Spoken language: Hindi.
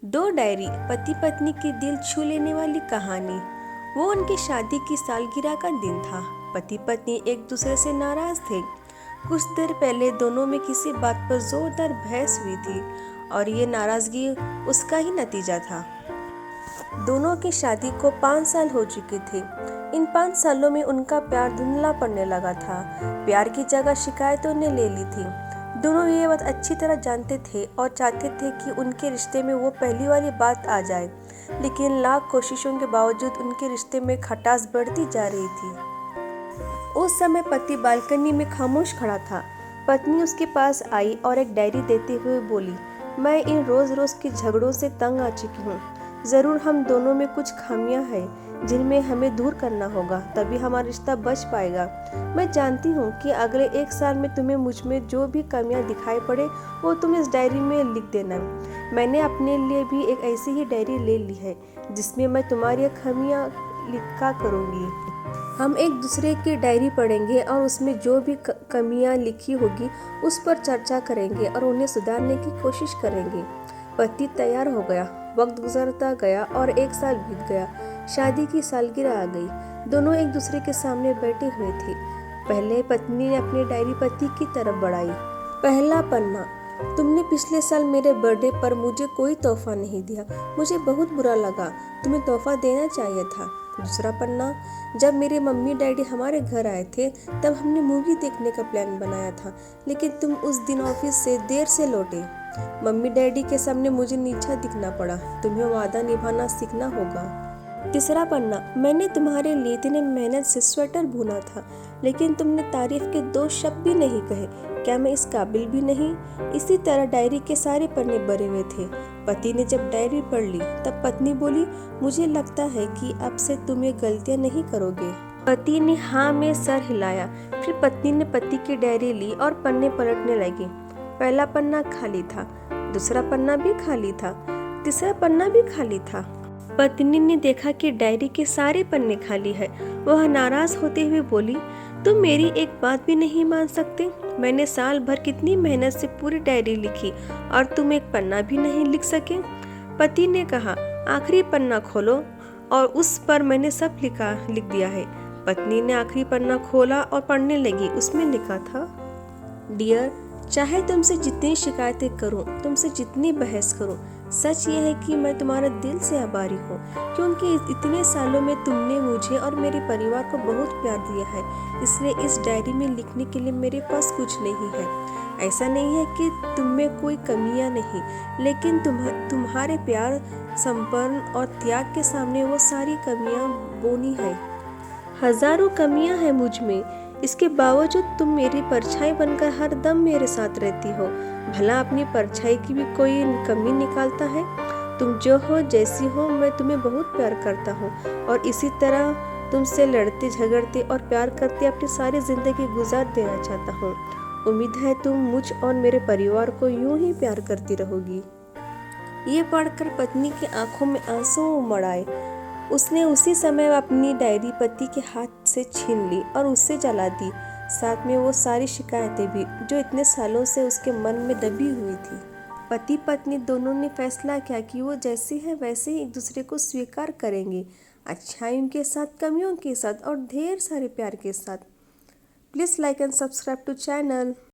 दो डायरी, पति पत्नी की दिल छू लेने वाली कहानी। वो उनकी शादी की सालगिरह का दिन था। पति पत्नी एक दूसरे से नाराज थे। कुछ देर पहले दोनों में किसी बात पर जोरदार बहस हुई थी और ये नाराजगी उसका ही नतीजा था। दोनों की शादी को 5 साल हो चुके थे। इन 5 सालों में उनका प्यार धुंधला पड़ने लगा था। प्यार की जगह शिकायतों ने ले ली थी। दोनों ये बात अच्छी तरह जानते थे और चाहते थे कि उनके रिश्ते में वो पहली वाली बात आ जाए, लेकिन लाख कोशिशों के बावजूद उनके रिश्ते में खटास बढ़ती जा रही थी। उस समय पति बालकनी में खामोश खड़ा था। पत्नी उसके पास आई और एक डायरी देते हुए बोली, मैं इन रोज रोज के झगड़ों से तंग आ चुकी हूँ। जरूर हम दोनों में कुछ खामियां हैं जिनमें हमें दूर करना होगा, तभी हमारा रिश्ता बच पाएगा। मैं जानती हूँ कि अगले 1 साल में तुम्हें मुझ में जो भी कमियां दिखाई पड़े वो तुम इस डायरी में लिख देना। मैंने अपने लिए भी एक ऐसी ही डायरी ले ली है जिसमें मैं तुम्हारी खामियां लिखा करूँगी। हम एक दूसरे की डायरी पढ़ेंगे और उसमें जो भी कमियां लिखी होगी उस पर चर्चा करेंगे और उन्हें सुधारने की कोशिश करेंगे। पति तैयार हो गया। वक्त गुजरता गया और 1 साल बीत गया। शादी की सालगिरह आ गई। दोनों एक दूसरे के सामने बैठे हुए थे। पहले पत्नी ने अपनी डायरी पति की तरफ बढ़ाई। पहला पन्ना, तुमने पिछले साल मेरे बर्थडे पर मुझे कोई तोहफा नहीं दिया। मुझे बहुत बुरा लगा। तुम्हें तोहफा देना चाहिए था। दूसरा पन्ना, जब मेरे मम्मी डैडी हमारे घर आए थे तब हमने मूवी देखने का प्लान बनाया था, लेकिन तुम उस दिन ऑफिस से देर से लौटे। मम्मी डैडी के सामने मुझे नीचा दिखना पड़ा। तुम्हें वादा निभाना सीखना होगा। तीसरा पन्ना, मैंने तुम्हारे लिए इतने मेहनत से स्वेटर बुना था, लेकिन तुमने तारीफ के 2 शब्द भी नहीं कहे। क्या मैं इस काबिल भी नहीं? इसी तरह डायरी के सारे पन्ने भरे हुए थे। पति ने जब डायरी पढ़ ली तब पत्नी बोली, मुझे लगता है कि अब से तुम ये गलतियां नहीं करोगे। पति ने हाँ में सर हिलाया। फिर पत्नी ने पति की डायरी ली और पन्ने पलटने लगी। पहला पन्ना खाली था, दूसरा पन्ना भी खाली था, तीसरा पन्ना भी खाली था। पत्नी ने देखा कि डायरी के सारे पन्ने खाली है। वह नाराज होते हुए बोली, तुम मेरी एक बात भी नहीं मान सकते? मैंने साल भर कितनी मेहनत से पूरी डायरी लिखी और तुम एक पन्ना भी नहीं लिख सके। पति ने कहा, आखिरी पन्ना खोलो और उस पर मैंने सब लिख दिया है। पत्नी ने आखिरी पन्ना खोला और पढ़ने लगी। उसमें लिखा था, डियर, चाहे तुमसे जितनी शिकायतें करूं, तुमसे जितनी बहस करूं, सच ये है कि मैं तुम्हारा दिल से आभारी हूँ, क्योंकि इतने सालों में तुमने मुझे और मेरे परिवार को बहुत प्यार दिया है। इसलिए इस डायरी में लिखने के लिए मेरे पास कुछ नहीं है। ऐसा नहीं है कि तुम में कोई कमियां नहीं, लेकिन तुम्हारे प्यार, समर्पण और त्याग के सामने वो सारी कमियां बोनी है। हजारों कमियां हैं मुझ में, इसके बावजूद तुम मेरी परछाई बनकर हर दम मेरे साथ रहती हो। भला अपनी परछाई की भी कोई कमी निकालता है? तुम जो हो, जैसी हो, मैं तुम्हें बहुत प्यार करता हूँ और इसी तरह तुमसे लड़ते झगड़ते और प्यार करते अपनी सारी जिंदगी गुजार देना चाहता हूँ। उम्मीद है तुम मुझ और मेरे परिवार को यूं ही प्यार करती रहोगी। ये पढ़कर पत्नी की आंखों में आंसू उमड़ आए। उसने उसी समय अपनी डायरी पति के हाथ से छीन ली और उससे जला दी, साथ में वो सारी शिकायतें भी जो इतने सालों से उसके मन में दबी हुई थी। पति पत्नी दोनों ने फैसला किया कि वो जैसी है वैसे ही एक दूसरे को स्वीकार करेंगे, अच्छाइयों के साथ, कमियों के साथ और ढेर सारे प्यार के साथ। Please like and subscribe to channel.